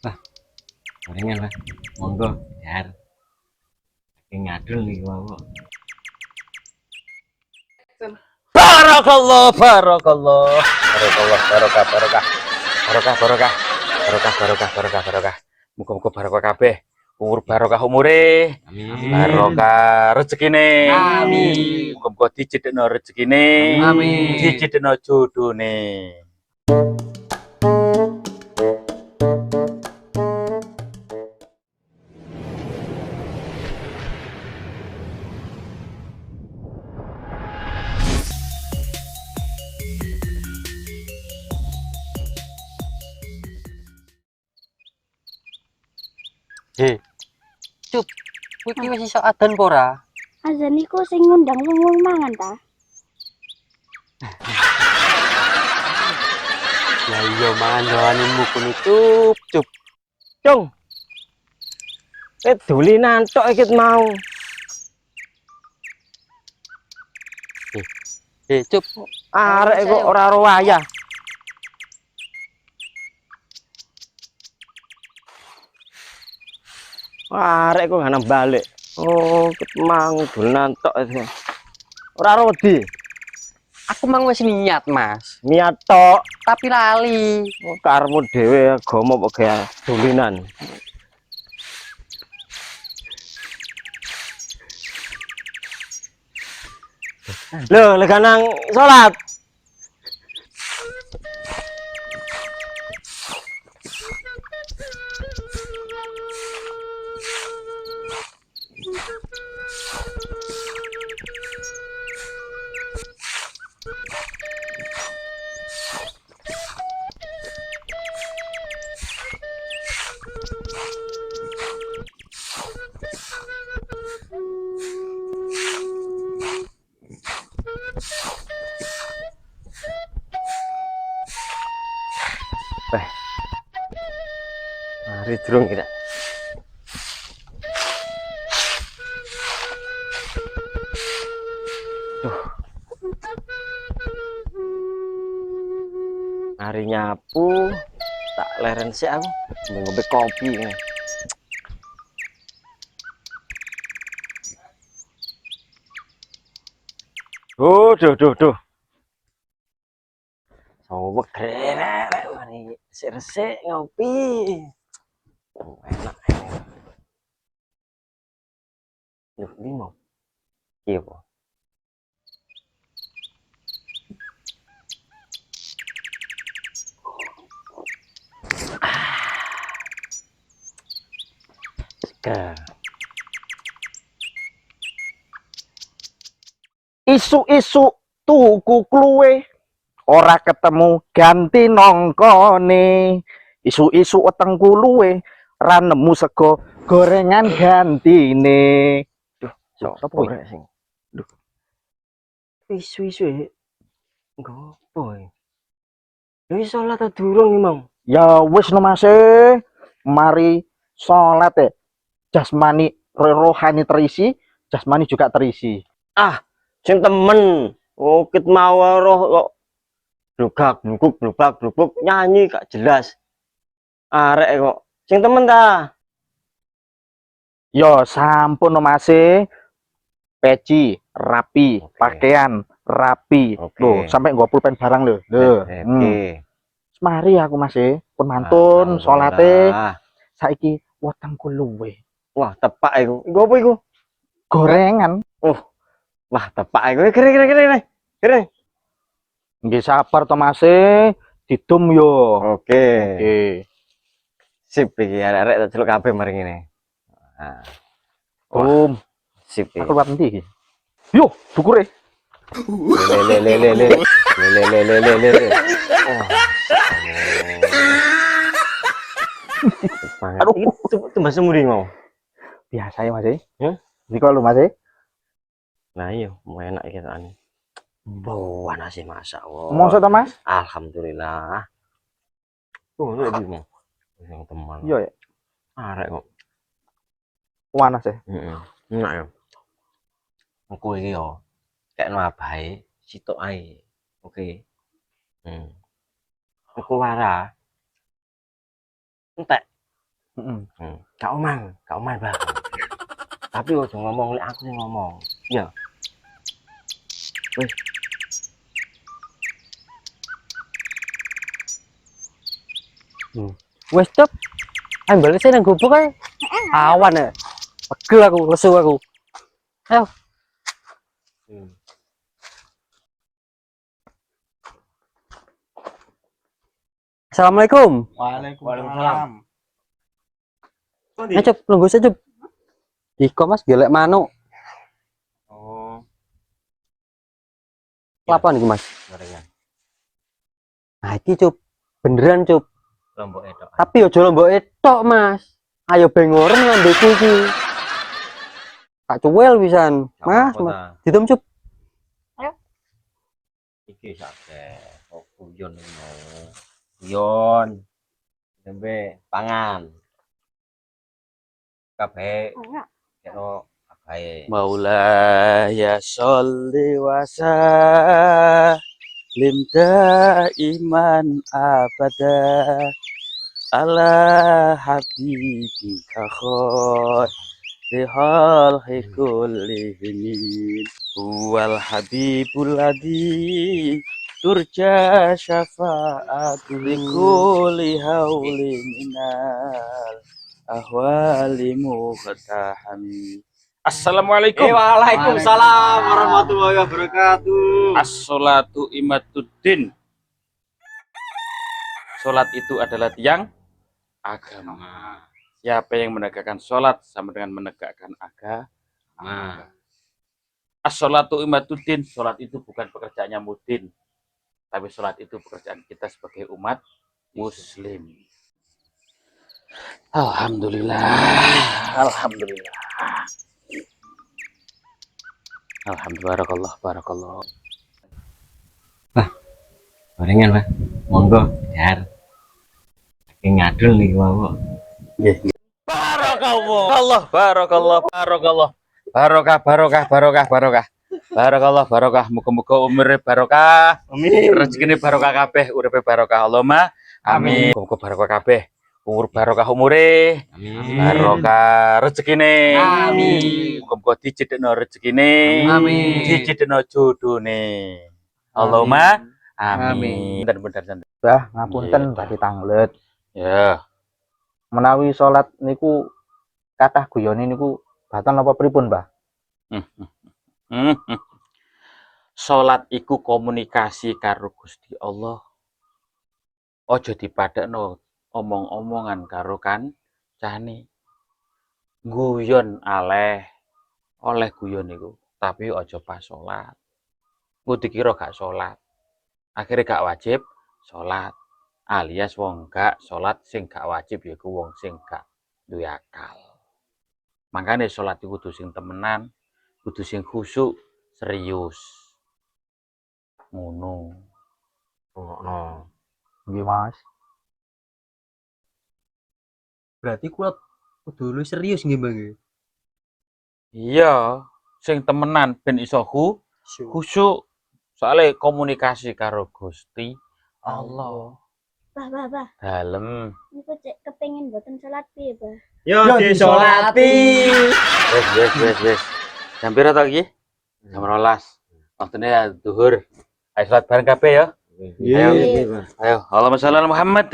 Wah, gorengan lah. Monggo, jar. Saking ngadul nih mau. Barakallah, barakallah. Barakallah, barokah, barokah. Barokah, barokah. Barokah, barokah, barokah, barokah. Muga-muga barokah kabeh. Umur barokah umure. Amin. Barokah rezekine. Amin. Muga-muga dijedekno rezekine. Amin. Dijedekno jodhone. Cup, kowe iki wis iso adan apa ora? Azan iku sing ngundang wong-wong mangan ta? Ya iya mangan jawanimu kuwi cup. Cung, dulinan tok iki mau. Cup. Arek kok ora ro wayah. Arek kok ngana balik. Oh, ket mang dulinan tok iki. Ora ro wedi. Aku mang wis niat, Mas. Niat tok Tapi lali. karepmu dhewe agama kok gaya dulinan. Lho, lek nang salat. Mari durung kita. Mari nyapu, tak leren sih aku, ngombe kopi ini. Duh. Sobek rek, mari resik ngopi. Enak. Duh, ini mau. Iya, Po. Segar. Isu-isu tuku kluwe ora ketemu ganti nongkone. Isu-isu wetengku luwe ra nemu sego gorengan gantine. Duh, sapa rek sing? Duh. Isu-isu ngopo iki? Ya wis salat ta durung iki, Mang? Ya wis no Mas. Mari salat jasmani rohani terisi, jasmani juga terisi. Ah, sing temen. Oh, kit mau roh kok blugak blubuk nyanyi gak jelas. Arek kok sing temen ta? Yo sampun no Mas. Peci rapi, pakaian rapi. Loh, sampai gua pulpen barang lho. Mari aku Mas pun mantun salate. Saiki wetengku luwe. Wah, tepak iku. Iku apa iku? Gorengan. Oh. Wah, tepak iku. Kere. Nggih sabar to Mas. Didum yo. Oke. Sip iki arek-arek tak celuk kabeh mari ngene. Nah. Sip iki. Aku luwat endi iki? Yo, dukure. Le. Aduh, itu Mas Muri mau. Biasa ya Mas. Ya. Iki kok lu Mas. Nah iya, mau enak iki sakane. Wah, nasi masak. Mosok to Mas? Alhamdulillah. Oh, lho di mau. Yang teman. Iya ya. Arek kok. Panas ya? Heeh. Enak ya. Engko iki yo. Kekno abahe sitok ae. Oke. Engko wara. Entek Kak Oman, Bang. Tapi ojo ngomong lek aku sing ngomong. Ya. Wis. Wes cep. Ayo balik sih nang gubuk ae. Awan ya. Pegel aku, lesu aku. Ayo. Assalamualaikum. Waalaikumsalam. Ayo cep, nunggu saya cep. Iko mas gelek manuk. Oh, Apa nih mas? gorengan. Nah iki cep. Beneran cep. Lombok edok. Tapi ojo lombok etok mas. Ayo bengoren ngambeku iki. Tak cuwel pisan. Mas, ditem cep. Iki sakit. Oh, guyon ngono. Guyon. Nembe pangan. Kabeh Enggak. karo abahe. Maulaya sholli wa sallim daiman abada ala habibika khairil kullihim huwal habibul ladzi turja syafa'atu likulli haulin minal ahwali muhtahami. Assalamualaikum. Waalaikumsalam warahmatullahi wabarakatuh. As-sholatu imatuddin. Sholat itu adalah tiang agama. Siapa yang menegakkan sholat sama dengan menegakkan agama. As-sholatu imatuddin. Sholat itu bukan pekerjaannya Mudin, tapi sholat itu pekerjaan kita sebagai umat muslim. Alhamdulillah. Alhamdulillah. Alhamdulillah. Barakallah. Gorengan, Pak. Monggo, Jar. Iki ngadul nih wae. Barakallah. Barakallah. Barokah. Muga-muga umure barokah. Amin. Rezekine barokah kabeh, uripe barokah. Allahumma amin. Muga barokah kabeh. Umur barokah umure. Amin. Barokah rezekine. Amin. Muga dijedekno rezekine. Amin. Dijedekno jodhone. Allahumma amin. Bener-bener. Bah, ngapunten Iya. tadi tanglet. Ya. Menawi salat niku kathah guyone niku batal apa pripun, Mbah? Salat iku komunikasi karo Gusti Allah. Ojo dipadakno omong-omongan karo kancane. Guyon oleh guyon niku, tapi ojo pas salat. Ku dikira gak salat. Akhirnya gak wajib salat. Alias wong gak salat sing gak wajib yaiku wong sing gak duwe akal. Makanya salat iku kudu sing temenan, kudu sing khusyuk, serius. Ngono. Ngono. Nggih, Mas. Berarti kuat kudu serius nggih Bang. Iya, sing temenan ben iso khusyuk. Soale komunikasi karo Gusti Allah. Bah. Dalem. Niku cek kepengin mboten salat piye, Bah? Yo disolati. Wes. Jam pira to iki? Jam 12. Waktune ya zuhur. Ayo salat bareng kabeh ya. Ayo, Allahumma shalli ala Muhammad.